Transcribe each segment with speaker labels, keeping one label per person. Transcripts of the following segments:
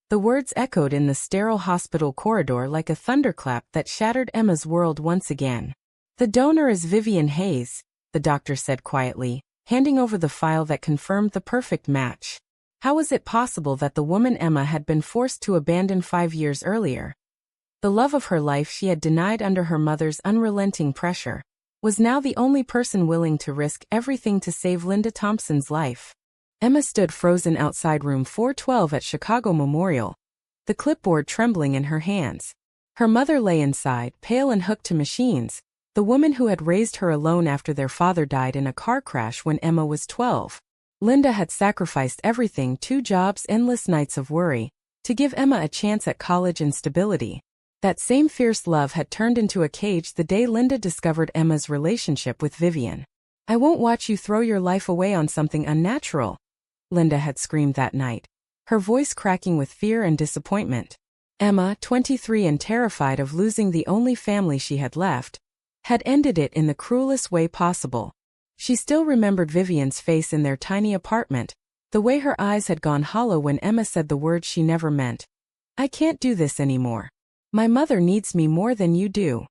Speaker 1: The words echoed in the sterile hospital corridor like a thunderclap that shattered Emma's world once again. "The donor is Vivian Hayes," the doctor said quietly, handing over the file that confirmed the perfect match. How was it possible that the woman Emma had been forced to abandon 5 years earlier, the love of her life she had denied under her mother's unrelenting pressure, was now the only person willing to risk everything to save Linda Thompson's life? Emma stood frozen outside room 412 at Chicago Memorial, the clipboard trembling in her hands. Her mother lay inside, pale and hooked to machines, the woman who had raised her alone after their father died in a car crash when Emma was 12. Linda had sacrificed everything, 2 jobs, endless nights of worry, to give Emma a chance at college and stability. That same fierce love had turned into a cage the day Linda discovered Emma's relationship with Vivian. "I won't watch you throw your life away on something unnatural," Linda had screamed that night, her voice cracking with fear and disappointment. Emma, 23 and terrified of losing the only family she had left, had ended it in the cruelest way possible. She still remembered Vivian's face in their tiny apartment, the way her eyes had gone hollow when Emma said the words she never meant. "I can't do this anymore. My mother needs me more than you do."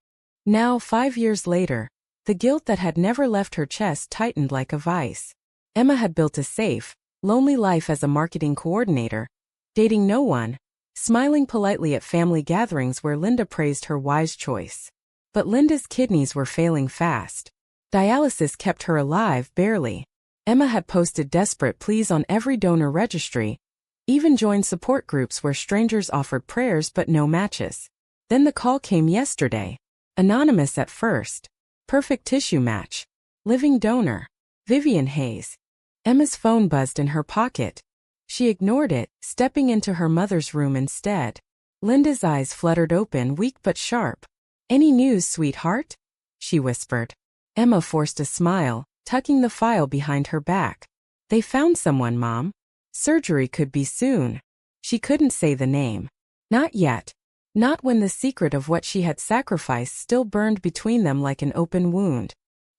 Speaker 1: Now, 5 years later, the guilt that had never left her chest tightened like a vice. Emma had built a safe, lonely life as a marketing coordinator, dating no one, smiling politely at family gatherings where Linda praised her wise choice. But Linda's kidneys were failing fast. Dialysis kept her alive barely. Emma had posted desperate pleas on every donor registry, even joined support groups where strangers offered prayers but no matches. Then the call came yesterday. Anonymous at first. Perfect tissue match. Living donor. Vivian Hayes. Emma's phone buzzed in her pocket. She ignored it, stepping into her mother's room instead. Linda's eyes fluttered open, weak but sharp. "Any news, sweetheart?" she whispered. Emma forced a smile, tucking the file behind her back. "They found someone, Mom. Surgery could be soon." She couldn't say the name. Not yet. Not when the secret of what she had sacrificed still burned between them like an open wound.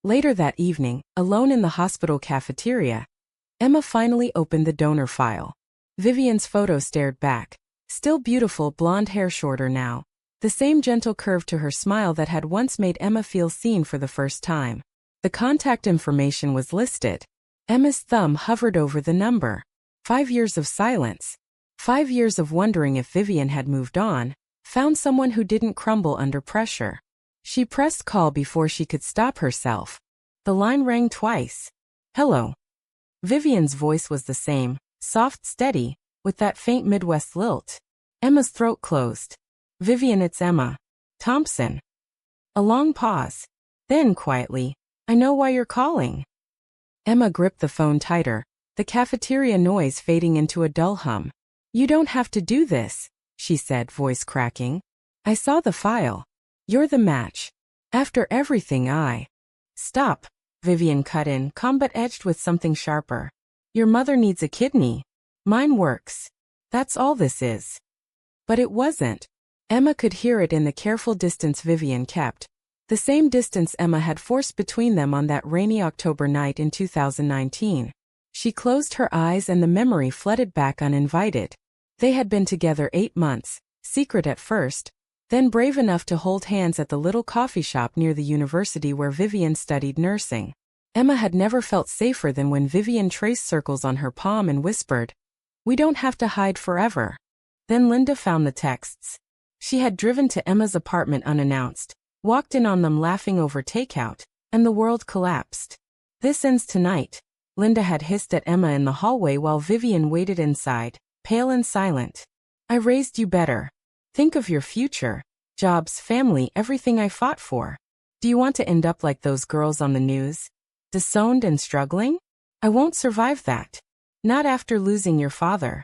Speaker 1: Later that evening, alone in the hospital cafeteria, Emma finally opened the donor file. Vivian's photo stared back. Still beautiful, blonde hair shorter now. The same gentle curve to her smile that had once made Emma feel seen for the first time. The contact information was listed. Emma's thumb hovered over the number. 5 years of silence. 5 years of wondering if Vivian had moved on, found someone who didn't crumble under pressure. She pressed call before she could stop herself. The line rang twice. "Hello." Vivian's voice was the same, soft, steady, with that faint Midwest lilt. Emma's throat closed. "Vivian, it's Emma Thompson." A long pause. Then quietly, "I know why you're calling." Emma gripped the phone tighter, the cafeteria noise fading into a dull hum. "You don't have to do this," she said, voice cracking. "I saw the file. You're the match. After everything I—" "Stop," Vivian cut in, calm but edged with something sharper. "Your mother needs a kidney. Mine works. That's all this is." But it wasn't. Emma could hear it in the careful distance Vivian kept. The same distance Emma had forced between them on that rainy October night in 2019. She closed her eyes and the memory flooded back uninvited. They had been together 8 months, secret at first, then brave enough to hold hands at the little coffee shop near the university where Vivian studied nursing. Emma had never felt safer than when Vivian traced circles on her palm and whispered, "We don't have to hide forever." Then Linda found the texts. She had driven to Emma's apartment unannounced, walked in on them laughing over takeout, and the world collapsed. "This ends tonight," Linda had hissed at Emma in the hallway while Vivian waited inside, pale and silent. "I raised you better. Think of your future. Jobs, family, everything I fought for. Do you want to end up like those girls on the news? Disowned and struggling? I won't survive that. Not after losing your father."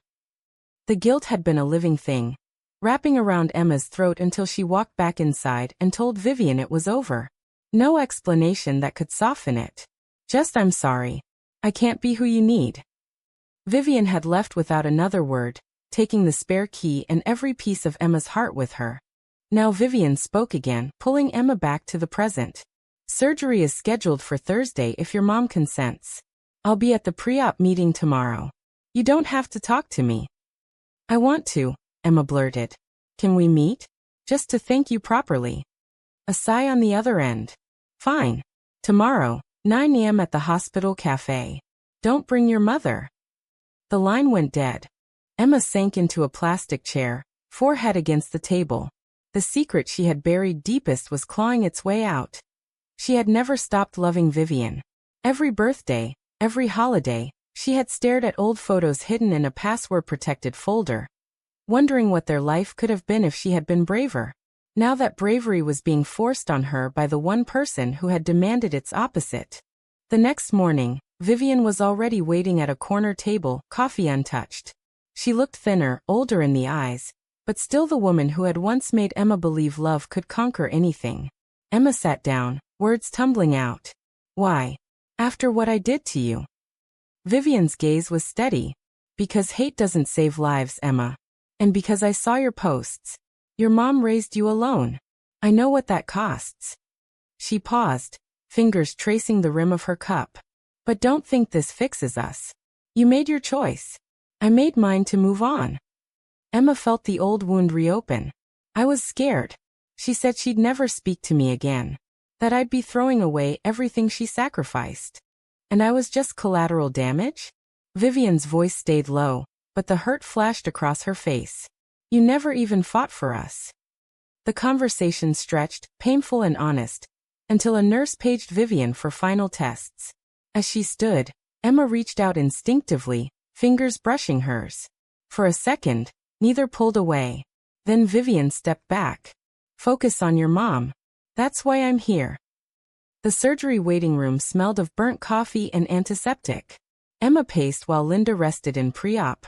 Speaker 1: The guilt had been a living thing, wrapping around Emma's throat until she walked back inside and told Vivian it was over. No explanation that could soften it. Just, "I'm sorry. I can't be who you need." Vivian had left without another word, taking the spare key and every piece of Emma's heart with her. Now Vivian spoke again, pulling Emma back to the present. "Surgery is scheduled for Thursday if your mom consents. I'll be at the pre-op meeting tomorrow. You don't have to talk to me." "I want to," Emma blurted. Can we meet? Just to thank you properly. A sigh on the other end. Fine. Tomorrow, 9 a.m. at the hospital cafe. Don't bring your mother. The line went dead. Emma sank into a plastic chair, forehead against the table. The secret she had buried deepest was clawing its way out. She had never stopped loving Vivian. Every birthday, every holiday, she had stared at old photos hidden in a password-protected folder, wondering what their life could have been if she had been braver. Now that bravery was being forced on her by the one person who had demanded its opposite. The next morning, Vivian was already waiting at a corner table, coffee untouched. She looked thinner, older in the eyes, but still the woman who had once made Emma believe love could conquer anything. Emma sat down, words tumbling out. Why? After what I did to you. Vivian's gaze was steady. Because hate doesn't save lives, Emma. And because I saw your posts. Your mom raised you alone. I know what that costs. She paused, fingers tracing the rim of her cup. But don't think this fixes us. You made your choice. I made mine to move on. Emma felt the old wound reopen. I was scared. She said she'd never speak to me again. That I'd be throwing away everything she sacrificed. And I was just collateral damage? Vivian's voice stayed low, but the hurt flashed across her face. You never even fought for us. The conversation stretched, painful and honest, until a nurse paged Vivian for final tests. As she stood, Emma reached out instinctively, fingers brushing hers. For a second, neither pulled away. Then Vivian stepped back. Focus on your mom. That's why I'm here. The surgery waiting room smelled of burnt coffee and antiseptic. Emma paced while Linda rested in pre-op.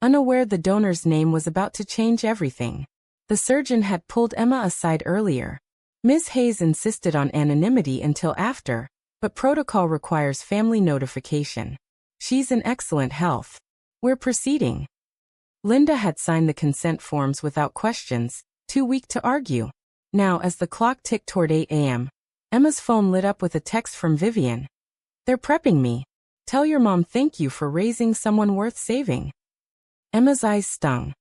Speaker 1: Unaware the donor's name was about to change everything. The surgeon had pulled Emma aside earlier. Ms. Hayes insisted on anonymity until after, but protocol requires family notification. She's in excellent health. We're proceeding. Linda had signed the consent forms without questions, too weak to argue. Now, as the clock ticked toward 8 a.m., Emma's phone lit up with a text from Vivian. They're prepping me. Tell your mom thank you for raising someone worth saving. Emma's eyes stung.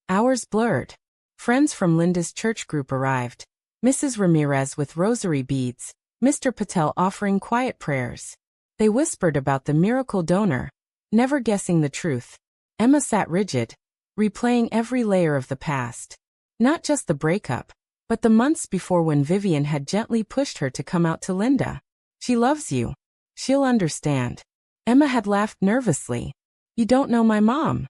Speaker 1: Hours blurred. Friends from Linda's church group arrived. Mrs. Ramirez with rosary beads, Mr. Patel offering quiet prayers. They whispered about the miracle donor, never guessing the truth. Emma sat rigid, replaying every layer of the past. Not just the breakup, but the months before when Vivian had gently pushed her to come out to Linda. She loves you. She'll understand. Emma had laughed nervously. You don't know my mom.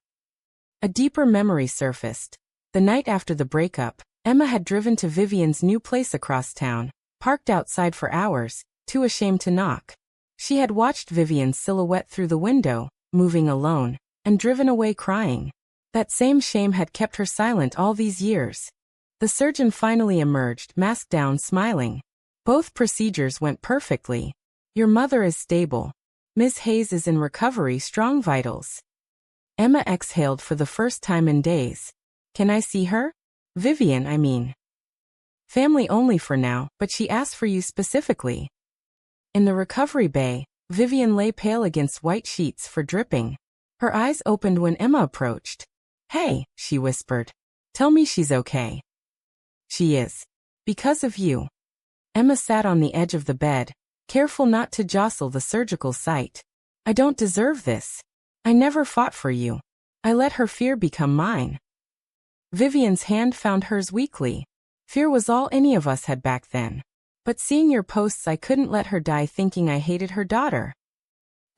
Speaker 1: A deeper memory surfaced. The night after the breakup, Emma had driven to Vivian's new place across town, parked outside for hours, too ashamed to knock. She had watched Vivian's silhouette through the window, moving alone, and driven away crying. That same shame had kept her silent all these years. The surgeon finally emerged, mask down, smiling. Both procedures went perfectly. Your mother is stable. Ms. Hayes is in recovery, strong vitals. Emma exhaled for the first time in days. Can I see her? Vivian, I mean. Family only for now, but she asked for you specifically. In the recovery bay, Vivian lay pale against white sheets for dripping. Her eyes opened when Emma approached. Hey, she whispered. Tell me she's okay. She is. Because of you. Emma sat on the edge of the bed, careful not to jostle the surgical site. I don't deserve this. I never fought for you. I let her fear become mine. Vivian's hand found hers weakly. Fear was all any of us had back then. But seeing your posts, I couldn't let her die thinking I hated her daughter.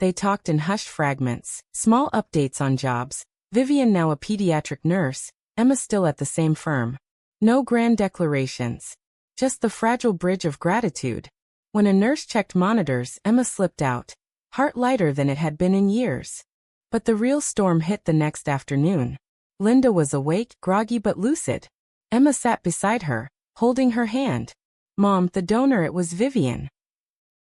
Speaker 1: They talked in hushed fragments, small updates on jobs. Vivian now a pediatric nurse, Emma still at the same firm. No grand declarations. Just the fragile bridge of gratitude. When a nurse checked monitors, Emma slipped out, heart lighter than it had been in years. But the real storm hit the next afternoon. Linda was awake, groggy but lucid. Emma sat beside her, holding her hand. Mom, the donor, it was Vivian.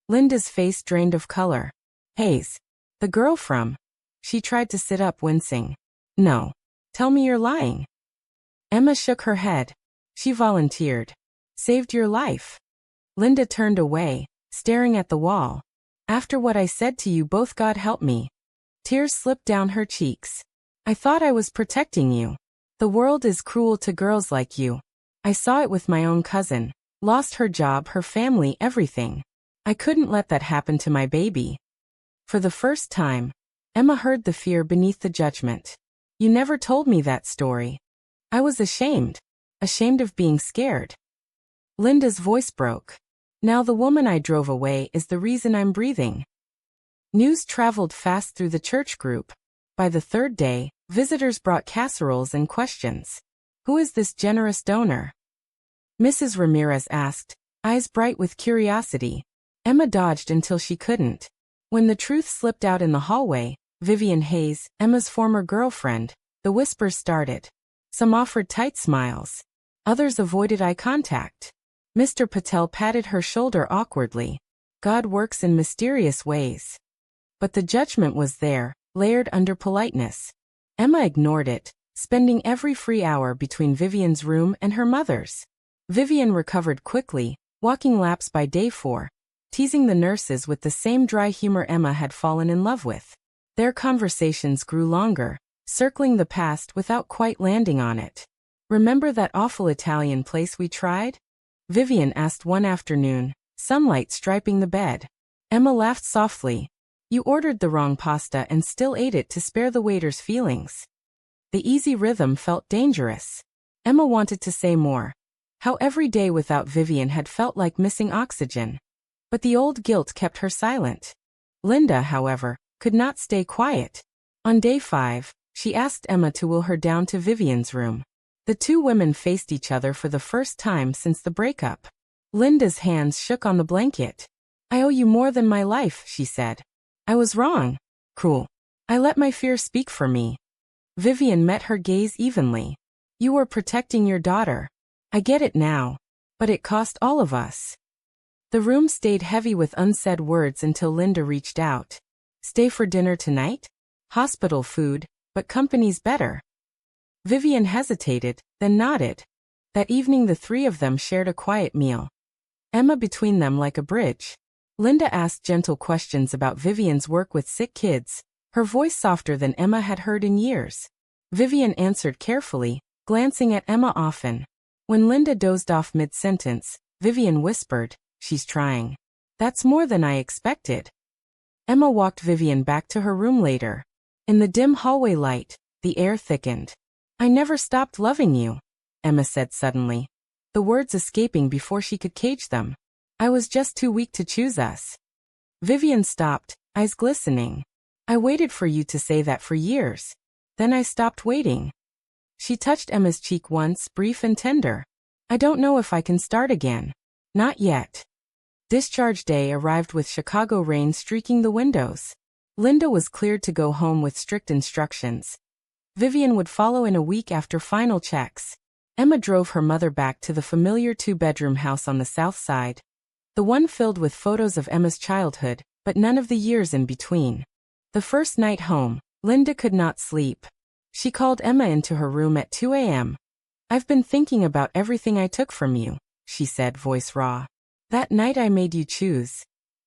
Speaker 1: Linda's face drained of color. Hayes. The girl from. She tried to sit up, wincing. No. Tell me you're lying. Emma shook her head. She volunteered. Saved your life. Linda turned away, staring at the wall. After what I said to you both, God help me. Tears slipped down her cheeks. I thought I was protecting you. The world is cruel to girls like you. I saw it with my own cousin. Lost her job, her family, everything. I couldn't let that happen to my baby. For the first time, Emma heard the fear beneath the judgment. You never told me that story. I was ashamed. Ashamed of being scared. Linda's voice broke. Now the woman I drove away is the reason I'm breathing. News traveled fast through the church group. By the third day, visitors brought casseroles and questions. Who is this generous donor? Mrs. Ramirez asked, eyes bright with curiosity. Emma dodged until she couldn't. When the truth slipped out in the hallway, Vivian Hayes, Emma's former girlfriend, the whispers started. Some offered tight smiles. Others avoided eye contact. Mr. Patel patted her shoulder awkwardly. God works in mysterious ways. But the judgment was there, layered under politeness. Emma ignored it, spending every free hour between Vivian's room and her mother's. Vivian recovered quickly, walking laps by day 4, teasing the nurses with the same dry humor Emma had fallen in love with. Their conversations grew longer, circling the past without quite landing on it. Remember that awful Italian place we tried? Vivian asked one afternoon, sunlight striping the bed. Emma laughed softly. You ordered the wrong pasta and still ate it to spare the waiter's feelings. The easy rhythm felt dangerous. Emma wanted to say more. How every day without Vivian had felt like missing oxygen. But the old guilt kept her silent. Linda, however, could not stay quiet. On day 5, she asked Emma to wheel her down to Vivian's room. The two women faced each other for the first time since the breakup. Linda's hands shook on the blanket. I owe you more than my life, she said. I was wrong. Cruel. I let my fear speak for me. Vivian met her gaze evenly. You were protecting your daughter. I get it now. But it cost all of us. The room stayed heavy with unsaid words until Linda reached out. Stay for dinner tonight? Hospital food, but company's better. Vivian hesitated, then nodded. That evening the three of them shared a quiet meal. Emma between them like a bridge. Linda asked gentle questions about Vivian's work with sick kids, her voice softer than Emma had heard in years. Vivian answered carefully, glancing at Emma often. When Linda dozed off mid-sentence, Vivian whispered, she's trying. That's more than I expected. Emma walked Vivian back to her room later. In the dim hallway light, the air thickened. I never stopped loving you, Emma said suddenly, the words escaping before she could cage them. I was just too weak to choose us. Vivian stopped, eyes glistening. I waited for you to say that for years. Then I stopped waiting. She touched Emma's cheek once, brief and tender. I don't know if I can start again. Not yet. Discharge day arrived with Chicago rain streaking the windows. Linda was cleared to go home with strict instructions. Vivian would follow in a week after final checks. Emma drove her mother back to the familiar 2-bedroom house on the south side. The one filled with photos of Emma's childhood, but none of the years in between. The first night home, Linda could not sleep. She called Emma into her room at 2 a.m. I've been thinking about everything I took from you, she said, voice raw. That night I made you choose.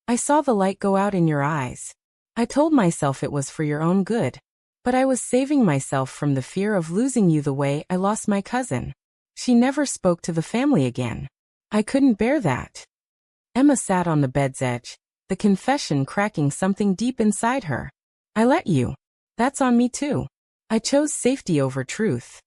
Speaker 1: I saw the light go out in your eyes. I told myself it was for your own good. But I was saving myself from the fear of losing you the way I lost my cousin. She never spoke to the family again. I couldn't bear that. Emma sat on the bed's edge, the confession cracking something deep inside her. I let you. That's on me too. I chose safety over truth.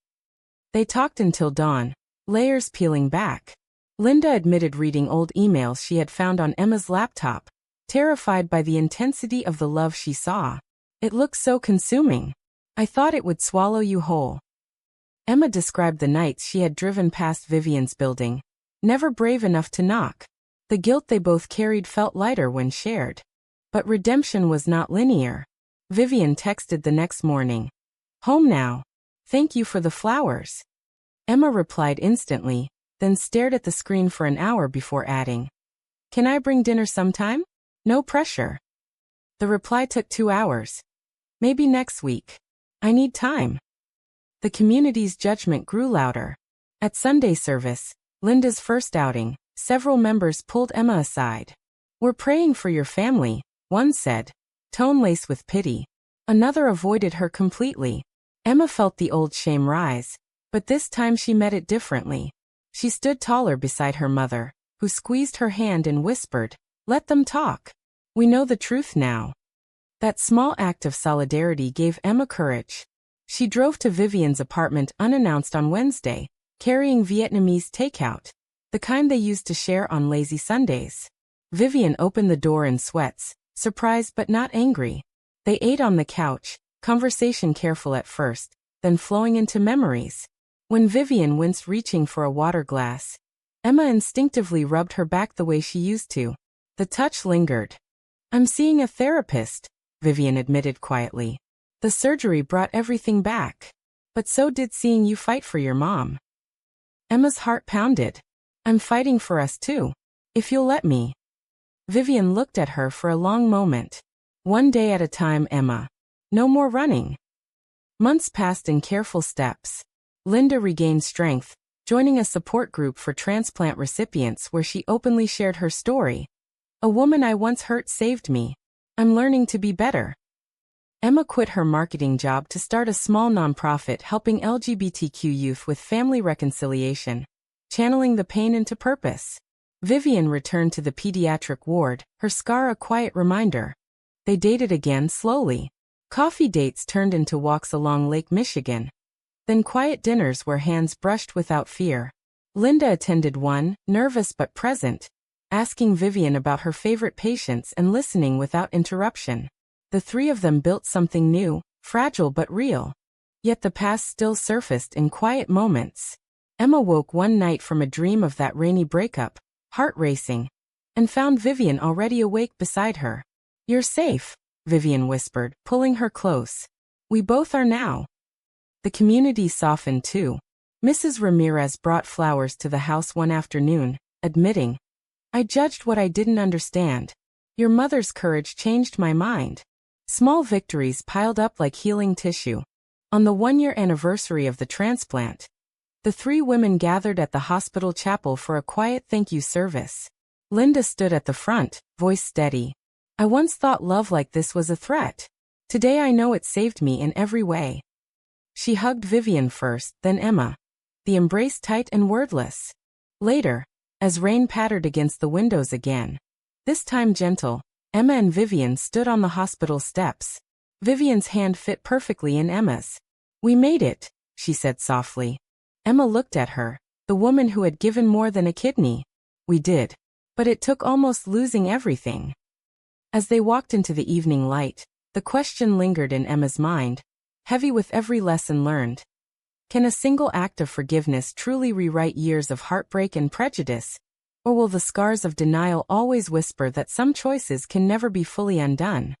Speaker 1: They talked until dawn, layers peeling back. Linda admitted reading old emails she had found on Emma's laptop, terrified by the intensity of the love she saw. It looked so consuming. I thought it would swallow you whole. Emma described the nights she had driven past Vivian's building, never brave enough to knock. The guilt they both carried felt lighter when shared. But redemption was not linear. Vivian texted the next morning. Home now. Thank you for the flowers. Emma replied instantly, then stared at the screen for an hour before adding. Can I bring dinner sometime? No pressure. The reply took 2 hours. Maybe next week. I need time. The community's judgment grew louder. At Sunday service, Linda's first outing, several members pulled Emma aside. We're praying for your family, one said, tone laced with pity. Another avoided her completely. Emma felt the old shame rise. But this time she met it differently. She stood taller beside her mother, who squeezed her hand and whispered, "Let them talk. We know the truth now." That small act of solidarity gave Emma courage. She drove to Vivian's apartment unannounced on Wednesday, carrying Vietnamese takeout, the kind they used to share on lazy Sundays. Vivian opened the door in sweats, surprised but not angry. They ate on the couch, conversation careful at first, then flowing into memories. When Vivian winced reaching for a water glass, Emma instinctively rubbed her back the way she used to. The touch lingered. "I'm seeing a therapist," Vivian admitted quietly. "The surgery brought everything back. But so did seeing you fight for your mom." Emma's heart pounded. "I'm fighting for us too. If you'll let me." Vivian looked at her for a long moment. "One day at a time, Emma. No more running." Months passed in careful steps. Linda regained strength, joining a support group for transplant recipients where she openly shared her story. "A woman I once hurt saved me. I'm learning to be better." Emma quit her marketing job to start a small nonprofit helping LGBTQ youth with family reconciliation, channeling the pain into purpose. Vivian returned to the pediatric ward, her scar a quiet reminder. They dated again slowly. Coffee dates turned into walks along Lake Michigan. Then quiet dinners where hands brushed without fear. Linda attended one, nervous but present, asking Vivian about her favorite patients and listening without interruption. The three of them built something new, fragile but real. Yet the past still surfaced in quiet moments. Emma woke one night from a dream of that rainy breakup, heart racing, and found Vivian already awake beside her. "You're safe," Vivian whispered, pulling her close. "We both are now." The community softened too. Mrs. Ramirez brought flowers to the house one afternoon, admitting, "I judged what I didn't understand. Your mother's courage changed my mind." Small victories piled up like healing tissue. On the one-year anniversary of the transplant, the three women gathered at the hospital chapel for a quiet thank-you service. Linda stood at the front, voice steady. "I once thought love like this was a threat. Today I know it saved me in every way." She hugged Vivian first, then Emma, the embrace tight and wordless. Later, as rain pattered against the windows again, this time gentle, Emma and Vivian stood on the hospital steps. Vivian's hand fit perfectly in Emma's. "We made it," she said softly. Emma looked at her, the woman who had given more than a kidney. "We did. But it took almost losing everything." As they walked into the evening light, the question lingered in Emma's mind, heavy with every lesson learned. Can a single act of forgiveness truly rewrite years of heartbreak and prejudice? Or will the scars of denial always whisper that some choices can never be fully undone?